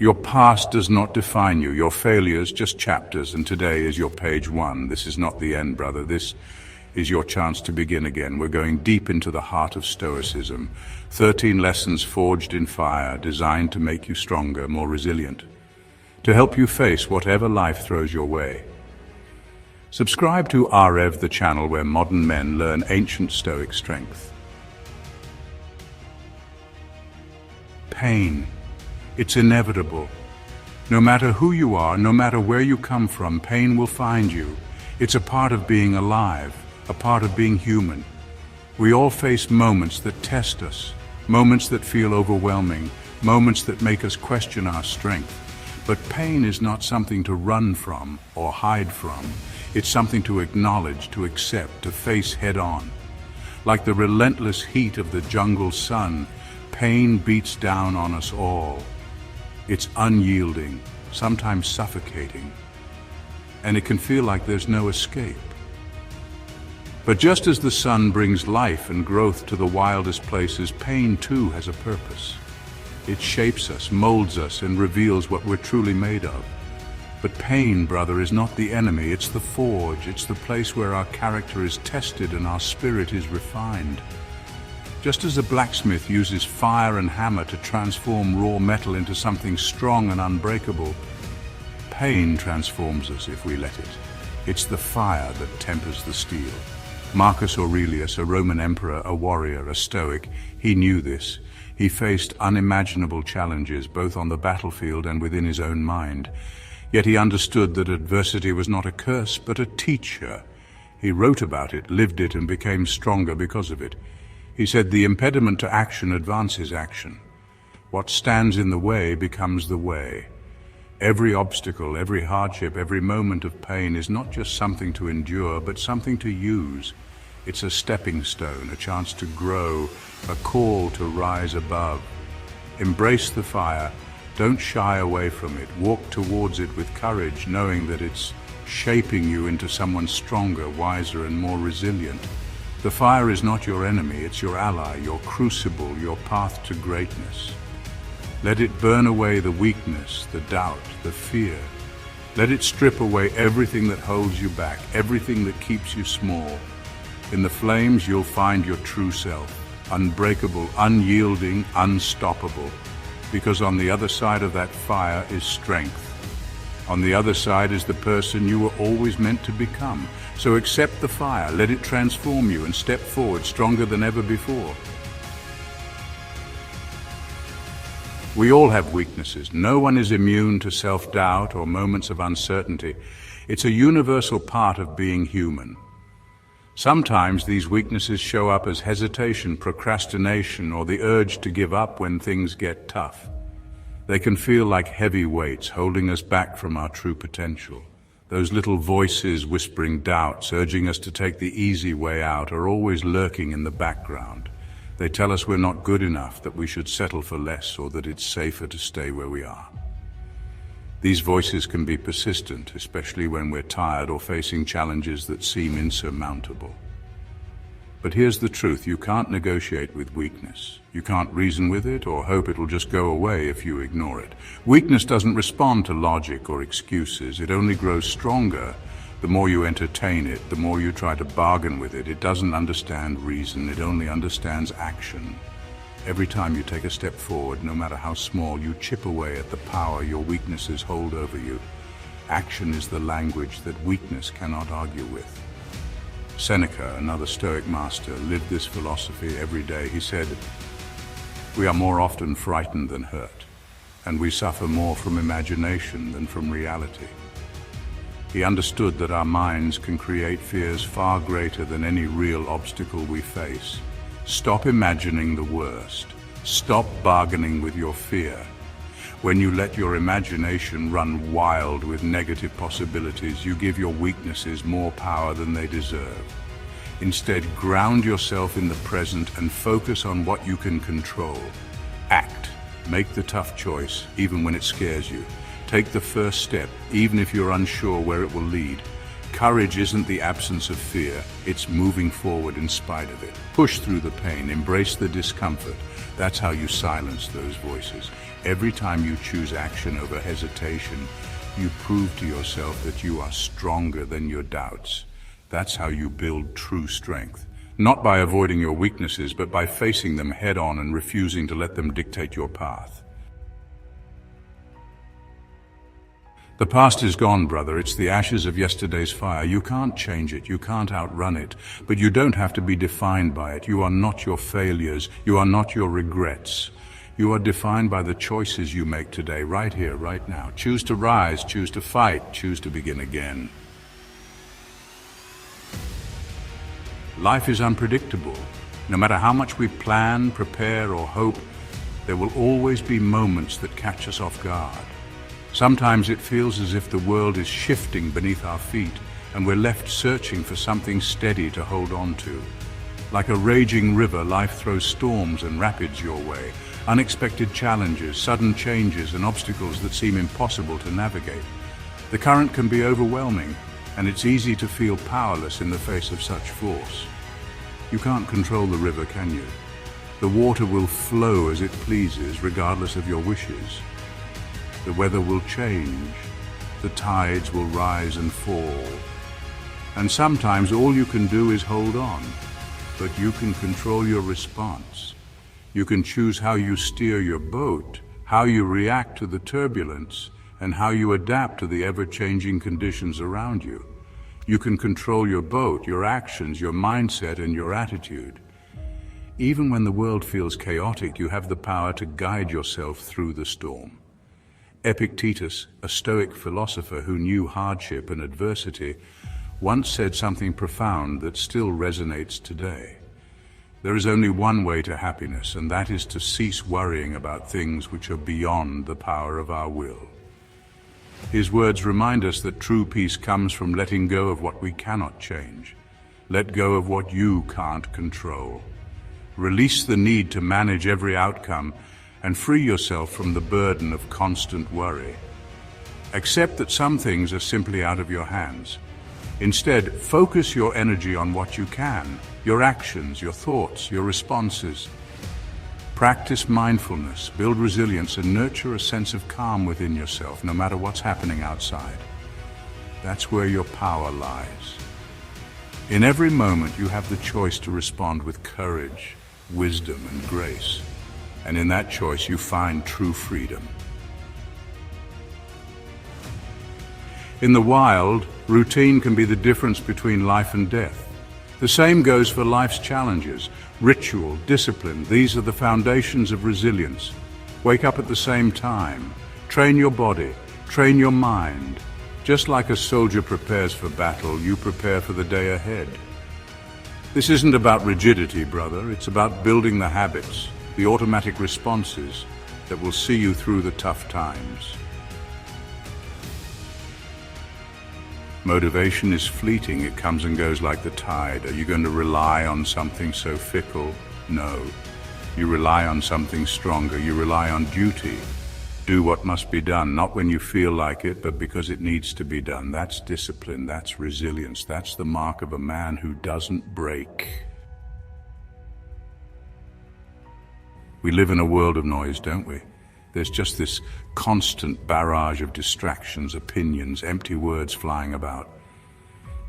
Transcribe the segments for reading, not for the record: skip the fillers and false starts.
Your past does not define you, your failures just chapters, and today is your page one. This is not the end, brother. This is your chance to begin again. We're going deep into the heart of Stoicism. 13 lessons forged in fire, designed to make you stronger, more resilient, to help you face whatever life throws your way. Subscribe to AREV, the channel where modern men learn ancient Stoic strength. Pain. It's inevitable. No matter who you are, no matter where you come from, pain will find you. It's a part of being alive, a part of being human. We all face moments that test us, moments that feel overwhelming, moments that make us question our strength. But pain is not something to run from or hide from. It's something to acknowledge, to accept, to face head-on. Like the relentless heat of the jungle sun, pain beats down on us all. It's unyielding, sometimes suffocating, and it can feel like there's no escape. But just as the sun brings life and growth to the wildest places, pain too has a purpose. It shapes us, molds us, and reveals what we're truly made of. But pain, brother, is not the enemy. It's the forge. It's the place where our character is tested and our spirit is refined. Just as a blacksmith uses fire and hammer to transform raw metal into something strong and unbreakable, pain transforms us if we let it. It's the fire that tempers the steel. Marcus Aurelius, a Roman emperor, a warrior, a Stoic, he knew this. He faced unimaginable challenges both on the battlefield and within his own mind. Yet he understood that adversity was not a curse, but a teacher. He wrote about it, lived it, and became stronger because of it. He said, "The impediment to action advances action. What stands in the way becomes the way." Every obstacle, every hardship, every moment of pain is not just something to endure, but something to use. It's a stepping stone, a chance to grow, a call to rise above. Embrace the fire. Don't shy away from it. Walk towards it with courage, knowing that it's shaping you into someone stronger, wiser, and more resilient. The fire is not your enemy, it's your ally, your crucible, your path to greatness. Let it burn away the weakness, the doubt, the fear. Let it strip away everything that holds you back, everything that keeps you small. In the flames, you'll find your true self, unbreakable, unyielding, unstoppable. Because on the other side of that fire is strength. On the other side is the person you were always meant to become. So accept the fire, let it transform you, and step forward stronger than ever before. We all have weaknesses. No one is immune to self-doubt or moments of uncertainty. It's a universal part of being human. Sometimes these weaknesses show up as hesitation, procrastination, or the urge to give up when things get tough. They can feel like heavy weights holding us back from our true potential. Those little voices whispering doubts, urging us to take the easy way out, are always lurking in the background. They tell us we're not good enough, that we should settle for less, or that it's safer to stay where we are. These voices can be persistent, especially when we're tired or facing challenges that seem insurmountable. But here's the truth, you can't negotiate with weakness. You can't reason with it or hope it'll just go away if you ignore it. Weakness doesn't respond to logic or excuses. It only grows stronger. The more you entertain it, the more you try to bargain with it. It doesn't understand reason, it only understands action. Every time you take a step forward, no matter how small, you chip away at the power your weaknesses hold over you. Action is the language that weakness cannot argue with. Seneca, another Stoic master, lived this philosophy every day. He said, "We are more often frightened than hurt, and we suffer more from imagination than from reality." He understood that our minds can create fears far greater than any real obstacle we face. Stop imagining the worst. Stop bargaining with your fear. When you let your imagination run wild with negative possibilities, you give your weaknesses more power than they deserve. Instead, ground yourself in the present and focus on what you can control. Act. Make the tough choice, even when it scares you. Take the first step, even if you're unsure where it will lead. Courage isn't the absence of fear, it's moving forward in spite of it. Push through the pain, embrace the discomfort. That's how you silence those voices. Every time you choose action over hesitation, you prove to yourself that you are stronger than your doubts. That's how you build true strength. Not by avoiding your weaknesses, but by facing them head on and refusing to let them dictate your path. The past is gone, brother. It's the ashes of yesterday's fire. You can't change it. You can't outrun it. But you don't have to be defined by it. You are not your failures. You are not your regrets. You are defined by the choices you make today, right here, right now. Choose to rise, choose to fight, choose to begin again. Life is unpredictable. No matter how much we plan, prepare, or hope, there will always be moments that catch us off guard. Sometimes it feels as if the world is shifting beneath our feet and we're left searching for something steady to hold on to. Like a raging river, life throws storms and rapids your way, unexpected challenges, sudden changes, and obstacles that seem impossible to navigate. The current can be overwhelming, and it's easy to feel powerless in the face of such force. You can't control the river, can you? The water will flow as it pleases, regardless of your wishes. The weather will change, the tides will rise and fall, and sometimes all you can do is hold on, but you can control your response. You can choose how you steer your boat, how you react to the turbulence, and how you adapt to the ever-changing conditions around you. You can control your boat, your actions, your mindset, and your attitude. Even when the world feels chaotic, you have the power to guide yourself through the storm. Epictetus, a Stoic philosopher who knew hardship and adversity, once said something profound that still resonates today. There is only one way to happiness, and that is to cease worrying about things which are beyond the power of our will. His words remind us that true peace comes from letting go of what we cannot change. Let go of what you can't control. Release the need to manage every outcome and free yourself from the burden of constant worry. Accept that some things are simply out of your hands. Instead, focus your energy on what you can, your actions, your thoughts, your responses. Practice mindfulness, build resilience, and nurture a sense of calm within yourself, no matter what's happening outside. That's where your power lies. In every moment, you have the choice to respond with courage, wisdom, and grace. And in that choice, you find true freedom. In the wild, routine can be the difference between life and death. The same goes for life's challenges. Ritual, discipline, these are the foundations of resilience. Wake up at the same time. Train your body, train your mind. Just like a soldier prepares for battle, you prepare for the day ahead. This isn't about rigidity, brother. It's about building the habits, the automatic responses that will see you through the tough times. Motivation is fleeting. It comes and goes like the tide. Are you going to rely on something so fickle? No. You rely on something stronger. You rely on duty. Do what must be done, not when you feel like it, but because it needs to be done. That's discipline. That's resilience. That's the mark of a man who doesn't break. We live in a world of noise, don't we? There's just this constant barrage of distractions, opinions, empty words flying about.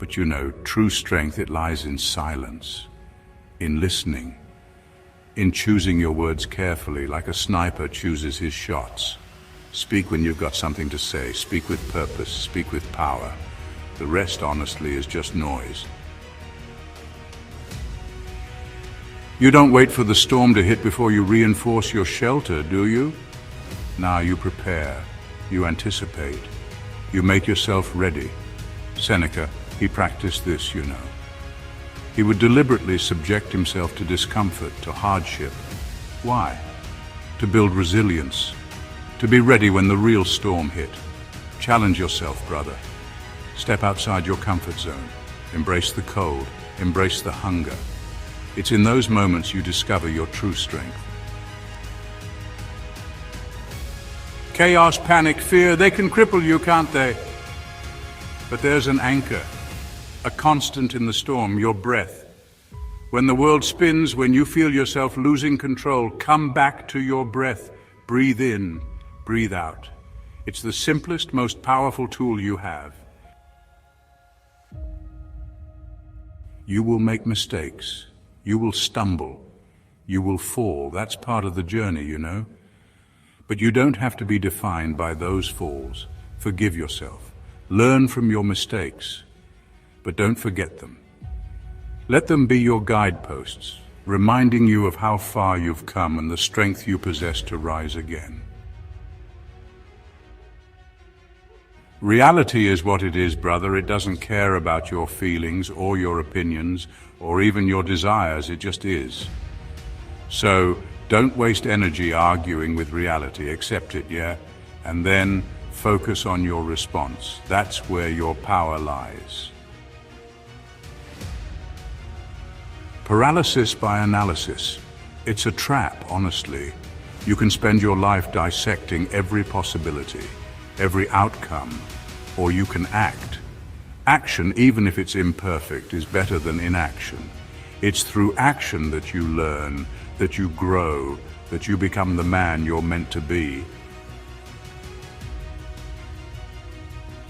But you know, true strength, it lies in silence, in listening, in choosing your words carefully, like a sniper chooses his shots. Speak when you've got something to say. Speak with purpose. Speak with power. The rest, honestly, is just noise. You don't wait for the storm to hit before you reinforce your shelter, do you? Now you prepare, you anticipate, you make yourself ready. Seneca, he practiced this, you know. He would deliberately subject himself to discomfort, to hardship. Why? To build resilience, to be ready when the real storm hit. Challenge yourself, brother. Step outside your comfort zone. Embrace the cold, embrace the hunger. It's in those moments you discover your true strength. Chaos, panic, fear, they can cripple you, can't they? But there's an anchor, a constant in the storm, your breath. When the world spins, when you feel yourself losing control, come back to your breath. Breathe in, breathe out. It's the simplest, most powerful tool you have. You will make mistakes. You will stumble. You will fall. That's part of the journey, you know. But you don't have to be defined by those falls. Forgive yourself. Learn from your mistakes, but don't forget them. Let them be your guideposts, reminding you of how far you've come and the strength you possess to rise again. Reality is what it is, brother. It doesn't care about your feelings or your opinions or even your desires. It just is. So don't waste energy arguing with reality. Accept it, yeah? And then focus on your response. That's where your power lies. Paralysis by analysis. It's a trap, honestly. You can spend your life dissecting every possibility, every outcome, or you can act. Action, even if it's imperfect, is better than inaction. It's through action that you learn, that you grow, that you become the man you're meant to be.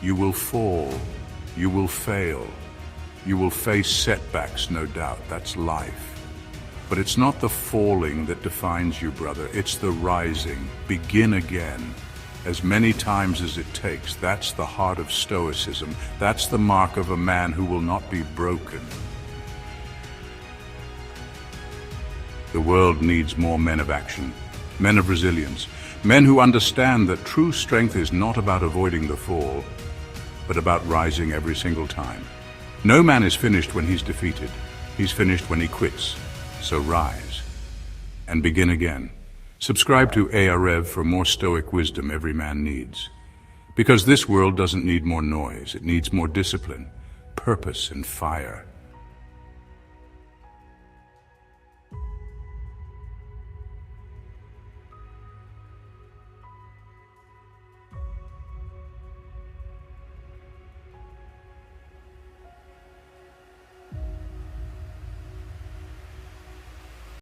You will fall, you will fail, you will face setbacks, no doubt. That's life. But it's not the falling that defines you, brother. It's the rising. Begin again, as many times as it takes. That's the heart of Stoicism. That's the mark of a man who will not be broken. The world needs more men of action, men of resilience, men who understand that true strength is not about avoiding the fall, but about rising every single time. No man is finished when he's defeated. He's finished when he quits. So rise and begin again. Subscribe to AREV for more Stoic wisdom every man needs. Because this world doesn't need more noise. It needs more discipline, purpose, and fire.